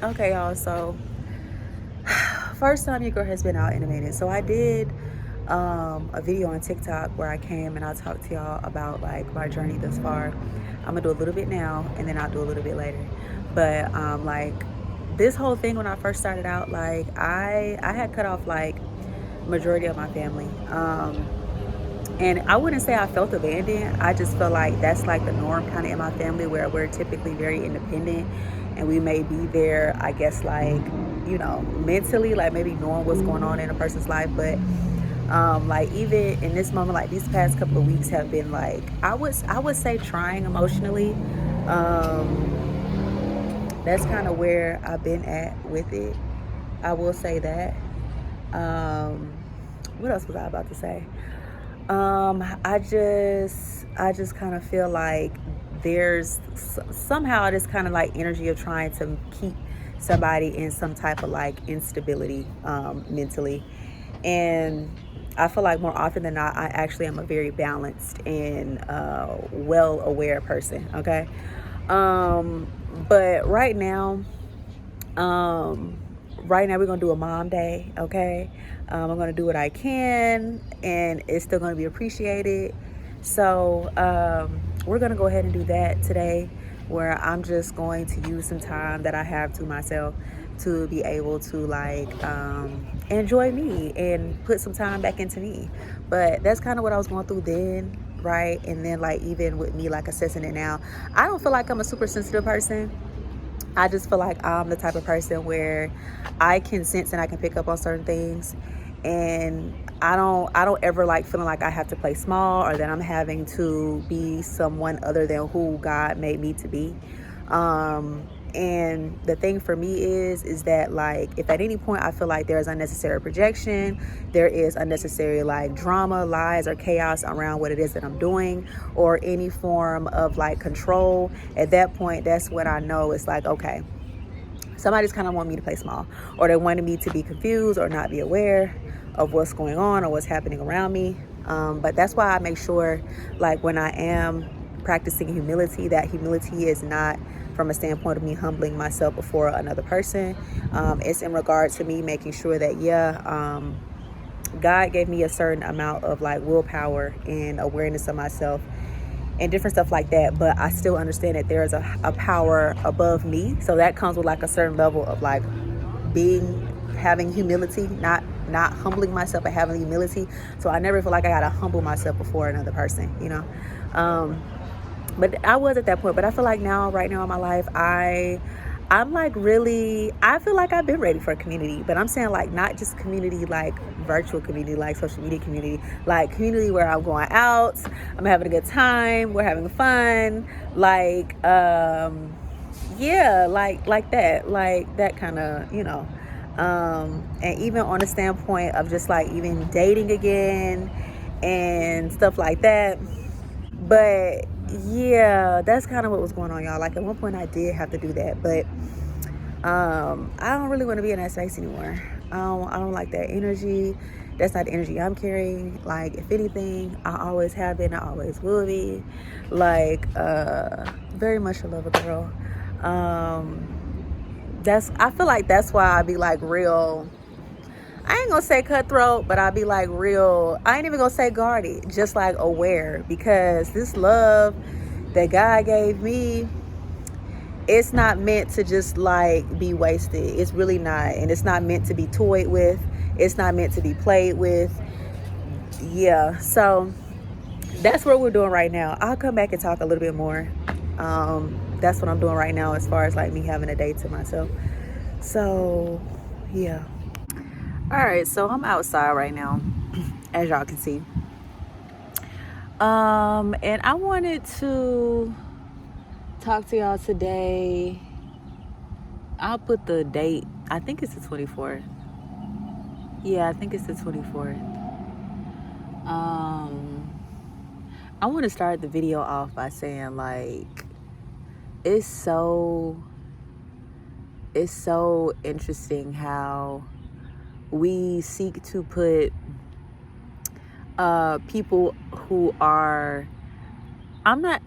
Okay, y'all, so first time your girl has been out in a minute. So I did a video on TikTok where I came and I talked to y'all about like my journey thus far. I'm gonna do a little bit now and then I'll do a little bit later. But like this whole thing when I first started out, like I had cut off like majority of my family. And I wouldn't say I felt abandoned. I just felt like that's like the norm kind of in my family where we're typically very independent and we may be there, I guess, like, mentally, like maybe knowing what's going on in a person's life. But like even in this moment, like these past couple of weeks have been like, I would say trying emotionally. That's kind of where I've been at with it. I will say that. Um, what else was I about to say? I just kind of feel like there's somehow this kind of like energy of trying to keep somebody in some type of like instability mentally. And I feel like more often than not, I actually am a very balanced and well aware person. Okay. But um, right now we're gonna do a mom day. Okay. I'm gonna do what I can, and it's still gonna be appreciated. So we're gonna go ahead and do that today, where I'm just going to use some time that I have to myself to be able to like enjoy me and put some time back into me. But that's kind of what I was going through then, right? And then like even with me like assessing it now, I don't feel like I'm a super sensitive person. I just feel like I'm the type of person where I can sense and I can pick up on certain things, and I don't ever like feeling like I have to play small or that I'm having to be someone other than who God made me to be. And the thing for me is that like if at any point I feel like there's unnecessary projection, there is unnecessary like drama, lies, or chaos around what it is that I'm doing, or any form of like control, at that point that's when I know it's like, okay, somebody's kind of want me to play small, or they wanted me to be confused or not be aware of what's going on or what's happening around me. But that's why I make sure, like when I am practicing humility, that humility is not from a standpoint of me humbling myself before another person. It's in regard to me making sure that, God gave me a certain amount of like willpower and awareness of myself and different stuff like that, but I still understand that there is a power above me. So that comes with like a certain level of like having humility, not humbling myself, but having humility. So I never feel like I gotta humble myself before another person. um but I was at that point. But I feel like now, right now in my life, I'm like really, I feel like I've been ready for a community. But I'm saying like not just community like virtual community, like social media community, like community where I'm going out, I'm having a good time, we're having fun, like yeah, like that kind of, and even on the standpoint of just like even dating again and stuff like that. But yeah, that's kind of what was going on, y'all. Like at one point I did have to do that, but I don't really want to be in that space anymore. I don't like that energy. That's not the energy I'm carrying. Like if anything, I always have been, I always will be. Like very much a lover girl. That's I feel like that's why I be like real, I ain't gonna say cutthroat, but I'll be like real, I ain't even gonna say guarded, just like aware, because this love that God gave me, it's not meant to just like be wasted. It's really not. And it's not meant to be toyed with. It's not meant to be played with. Yeah. So that's what we're doing right now. I'll come back and talk a little bit more. That's what I'm doing right now as far as like me having a day to myself. So yeah. All right, so I'm outside right now, as y'all can see. And I wanted to talk to y'all today. I'll put the date. I think it's the 24th. Yeah, I think it's the 24th. I want to start the video off by saying like it's so interesting how we seek to put people who are, I'm not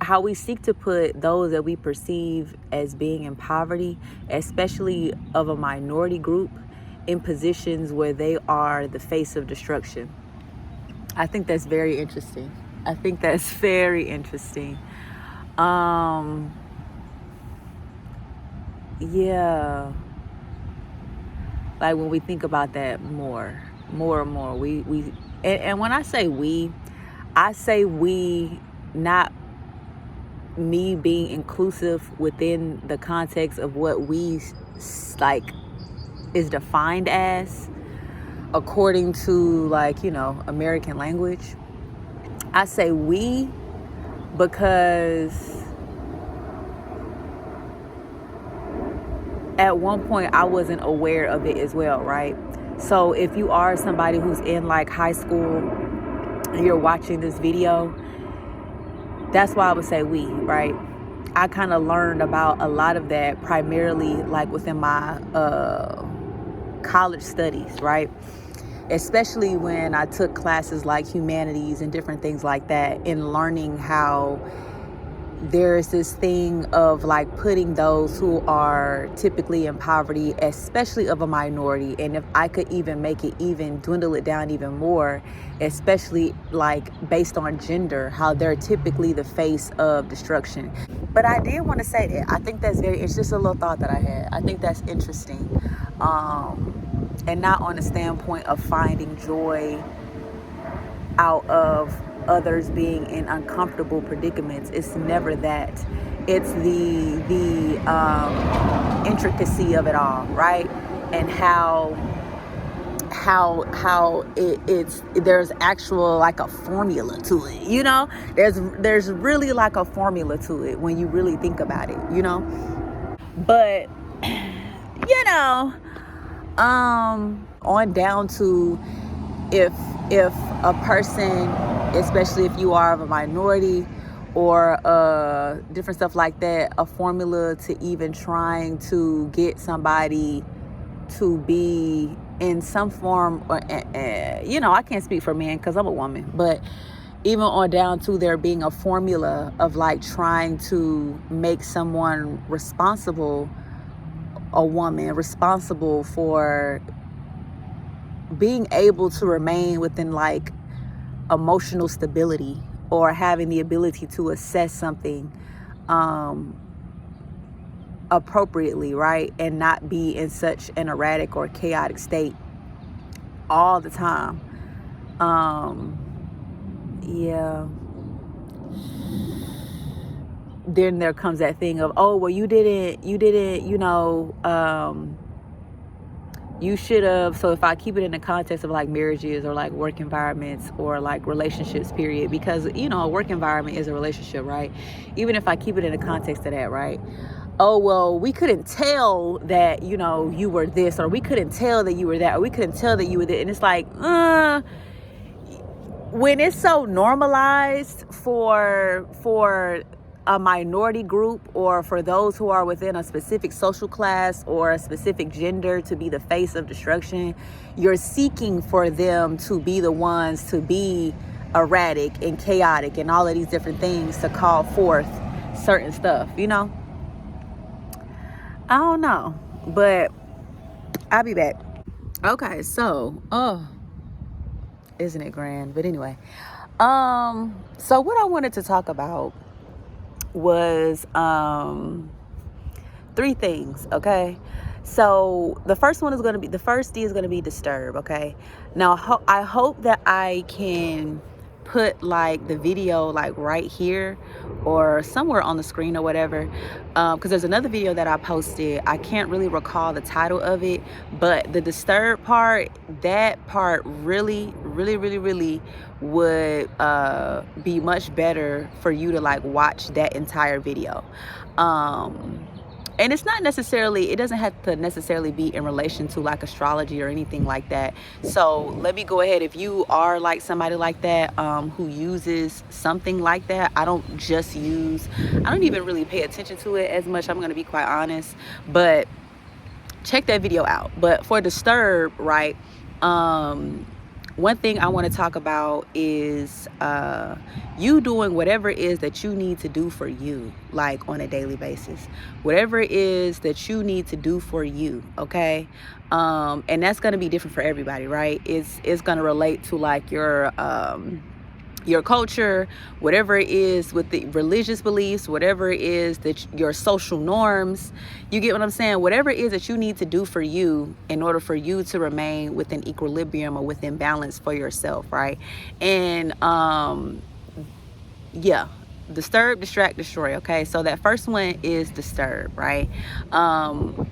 how we seek to put those that we perceive as being in poverty, especially of a minority group, in positions where they are the face of destruction. I think that's very interesting. I think that's very interesting. Yeah, like when we think about that more and more, and when I say we, not me being inclusive within the context of what we like is defined as according to, like, you know, American language. I say we because at one point I wasn't aware of it as well, right? So if you are somebody who's in like high school and you're watching this video, that's why I would say we, right? I kind of learned about a lot of that primarily like within my college studies, right? Especially when I took classes like humanities and different things like that, in learning how there's this thing of like putting those who are typically in poverty, especially of a minority, and if I could even make it even dwindle it down even more, especially like based on gender, how they're typically the face of destruction. But I did want to say that I think that's it's just a little thought that I had. I think that's interesting, and not on the standpoint of finding joy out of others being in uncomfortable predicaments. It's never that. It's the intricacy of it all, right? And how it's there's actual like a formula to it, you know? There's really like a formula to it when you really think about it, you know? But you know, on down to if a person, especially if you are of a minority or different stuff like that, a formula to even trying to get somebody to be in some form, or you know, I can't speak for men because I'm a woman, but even on down to there being a formula of like trying to make someone responsible, a woman responsible for being able to remain within like emotional stability or having the ability to assess something appropriately, right? And not be in such an erratic or chaotic state all the time. Yeah. Then there comes that thing of, oh, well, you didn't, you know, you should have. So if I keep it in the context of like marriages or like work environments or like relationships, period, because, you know, a work environment is a relationship, right? Even if I keep it in the context of that, right? Oh, well, we couldn't tell that, you know, you were this, or we couldn't tell that you were that, or we couldn't tell that you were that. And it's like, when it's so normalized for a minority group, or for those who are within a specific social class or a specific gender to be the face of destruction, you're seeking for them to be the ones to be erratic and chaotic and all of these different things to call forth certain stuff, you know? I don't know, but I'll be back. Okay, so, isn't it grand? But anyway, so what I wanted to talk about was 3 things, okay? So the first D is going to be disturb, okay? Now I hope that I can put like the video like right here or somewhere on the screen or whatever, because there's another video that I posted. I can't really recall the title of it, but the disturb part, that part really would be much better for you to like watch that entire video. And it's not necessarily, it doesn't have to necessarily be in relation to like astrology or anything like that. So let me go ahead. If you are like somebody like that, who uses something like that, I don't even really pay attention to it as much. I'm going to be quite honest, but check that video out. But for disturb, right? one thing I want to talk about is you doing whatever it is that you need to do for you, like on a daily basis. Whatever it is that you need to do for you, okay? And that's going to be different for everybody, right? It's going to relate to like your culture, whatever it is with the religious beliefs, whatever it is that your social norms, you get what I'm saying? Whatever it is that you need to do for you in order for you to remain within equilibrium or within balance for yourself, right? And yeah, disturb, distract, destroy. Okay, so that first one is disturb, right?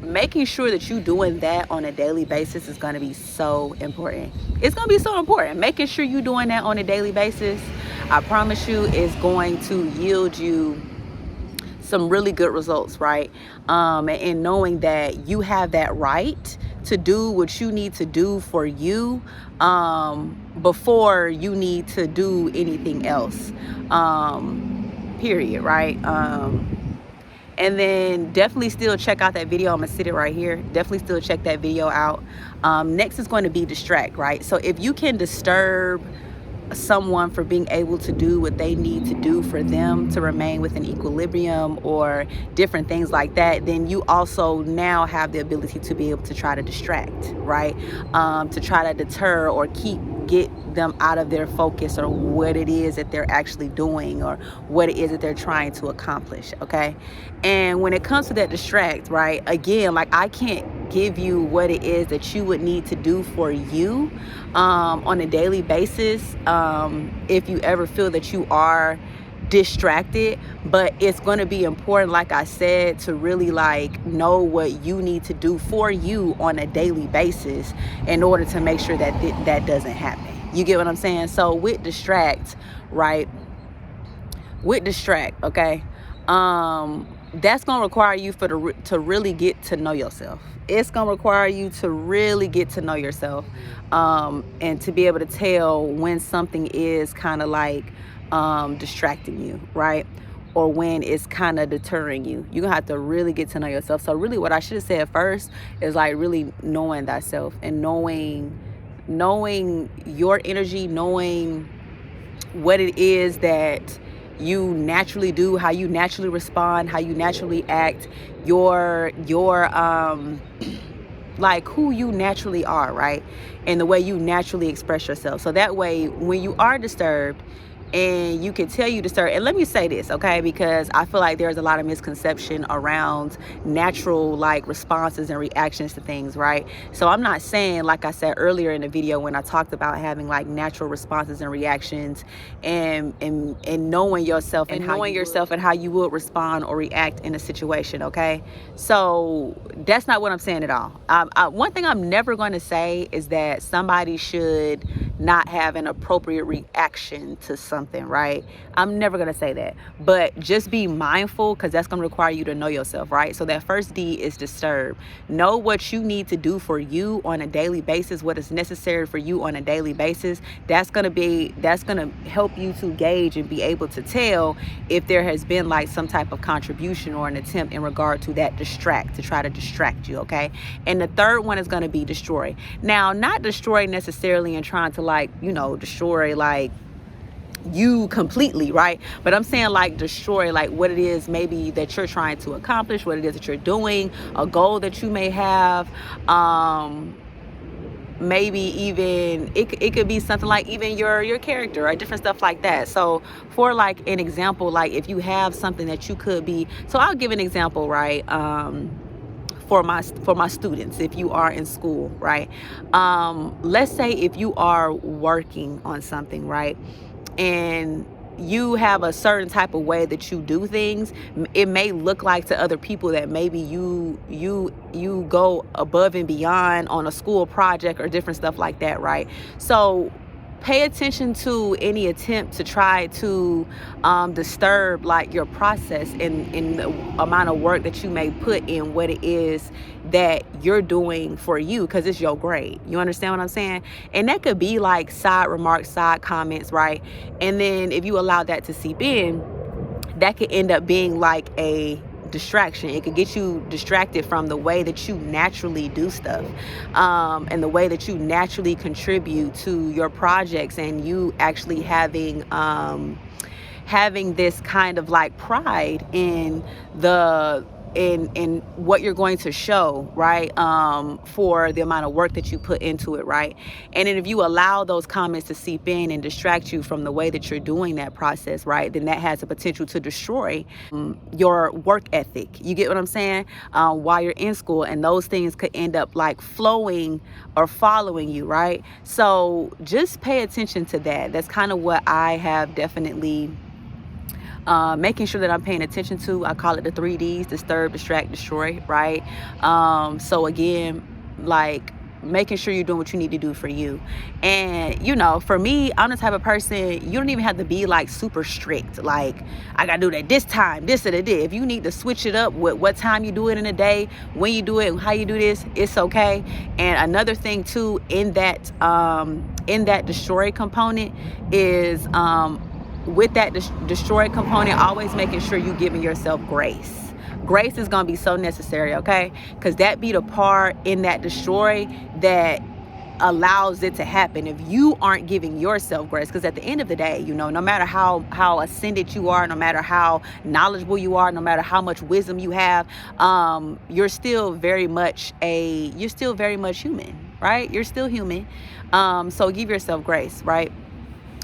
Making sure that you doing that on a daily basis is going to be so important. It's going to be so important. Making sure you doing that on a daily basis, I promise you, is going to yield you some really good results, right? And knowing that you have that right to do what you need to do for you before you need to do anything else, period, right? And then definitely still check out that video. I'm gonna sit it right here. Definitely still check that video out. Next is going to be distract, right? So if you can disturb someone for being able to do what they need to do for them to remain within equilibrium or different things like that, then you also now have the ability to be able to try to distract, right? To try to deter or get them out of their focus or what it is that they're actually doing or what it is that they're trying to accomplish, okay? And when it comes to that distract, right, again, like I can't give you what it is that you would need to do for you on a daily basis if you ever feel that you are distracted, but it's going to be important, like I said, to really like know what you need to do for you on a daily basis in order to make sure that that doesn't happen. You get what I'm saying? So with distract, right, okay, that's going to require you to really get to know yourself. It's going to require you to really get to know yourself and to be able to tell when something is kind of like distracting you, right? Or when it's kind of deterring you. You're going to have to really get to know yourself. So really what I should have said first is like really knowing thyself and knowing your energy, knowing what it is that you naturally do, how you naturally respond, how you naturally act, your like who you naturally are, right? And the way you naturally express yourself. So that way, when you are disturbed, and you can tell you disturbed, and let me say this, okay, because I feel like there's a lot of misconception around natural like responses and reactions to things, right? So I'm not saying, like I said earlier in the video when I talked about having like natural responses and reactions and knowing yourself and how you would respond or react in a situation, okay? So that's not what I'm saying at all. One thing I'm never going to say is that somebody should not have an appropriate reaction to something, right? I'm never going to say that, but just be mindful, because that's going to require you to know yourself, right? So that first D is disturb. Know what you need to do for you on a daily basis, what is necessary for you on a daily basis. That's going to help you to gauge and be able to tell if there has been like some type of contribution or an attempt in regard to that to try to distract you, okay? And the third one is going to be destroy. Now, not destroy necessarily and trying to like, destroy like you completely, right? But I'm saying like destroy like what it is maybe that you're trying to accomplish, what it is that you're doing, a goal that you may have, maybe even it could be something like even your character or different stuff like that. So for like an example, like if you have something that you could be, so I'll give an example, right? For my students, if you are in school, right? Let's say if you are working on something, right? And you have a certain type of way that you do things. It may look like to other people that maybe you go above and beyond on a school project or different stuff like that, right? So pay attention to any attempt to try to disturb like your process in the amount of work that you may put in what it is that you're doing for you, because it's your grade. You understand what I'm saying? And that could be like side remarks, side comments, right? And then if you allow that to seep in, that could end up being like a distraction. It could get you distracted from the way that you naturally do stuff, and the way that you naturally contribute to your projects, and you actually having this kind of like pride in what you're going to show, right? For the amount of work that you put into it, right? And then if you allow those comments to seep in and distract you from the way that you're doing that process, right, then that has the potential to destroy your work ethic. You get what I'm saying? While you're in school, and those things could end up like flowing or following you, right? So just pay attention to that. That's kind of what I have definitely making sure that I'm paying attention to. I call it the 3Ds: disturb, distract, destroy, right? So again, like making sure you're doing what you need to do for you. And you know, for me, I'm the type of person, you don't even have to be like super strict, like I gotta do that this time, this or that. If you need to switch it up with what time you do it in a day, when you do it, how you do this, it's okay. And another thing too, in that destroy component is with that destroy component, always making sure you giving yourself grace. Grace is going to be so necessary, okay? Because that be the part in that destroy that allows it to happen. If you aren't giving yourself grace, because at the end of the day, you know, no matter how ascended you are, no matter how knowledgeable you are, no matter how much wisdom you have, you're still very much human, right? You're still human. So give yourself grace, right?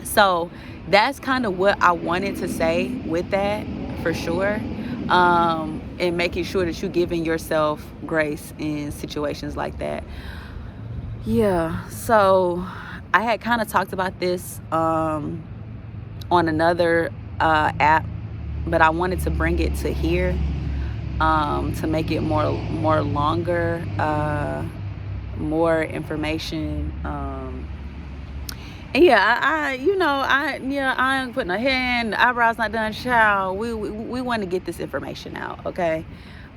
So that's kind of what I wanted to say with that, for sure. And making sure that you're giving yourself grace in situations like that. Yeah, so I had kind of talked about this on another app, but I wanted to bring it to here to make it more longer, more information. And yeah, I ain't putting a hand, eyebrows not done, child. We want to get this information out, okay?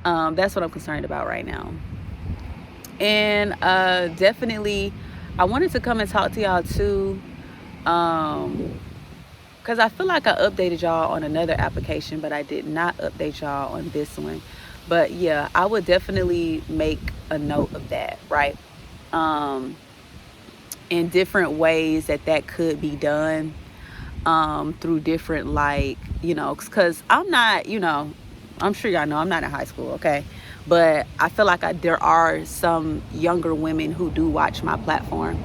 That's what I'm concerned about right now. And definitely, I wanted to come and talk to y'all too, because I feel like I updated y'all on another application, but I did not update y'all on this one. But yeah, I would definitely make a note of that, right? In different ways that could be done, through different, like, you know, because I'm not, you know, I'm sure y'all know I'm not in high school, okay? But I feel like there are some younger women who do watch my platform.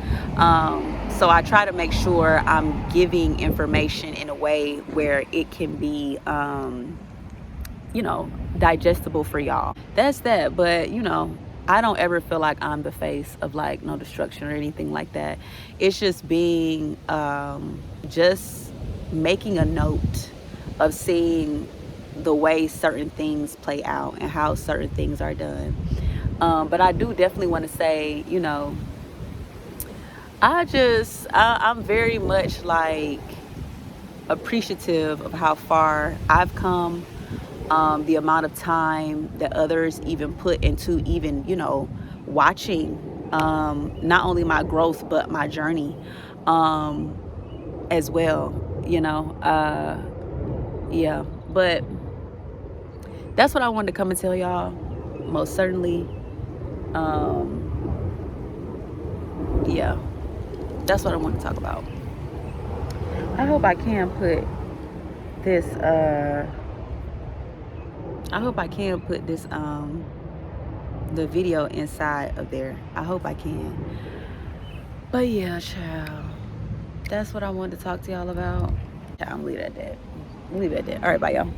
So I try to make sure I'm giving information in a way where it can be, you know, digestible for y'all. That's that. But, you know, I don't ever feel like I'm the face of like no destruction or anything like that. It's just being, just making a note of seeing the way certain things play out and how certain things are done. But I do definitely want to say, you know, I'm very much like appreciative of how far I've come. The amount of time that others even put into even, you know, watching not only my growth but my journey as well, you know. Yeah, but that's what I wanted to come and tell y'all, most certainly. Yeah, that's what I want to talk about. I hope I can put this the video inside of there. I hope I can. But yeah, child, that's what I wanted to talk to y'all about. I'm leave it at that. All right, bye, y'all.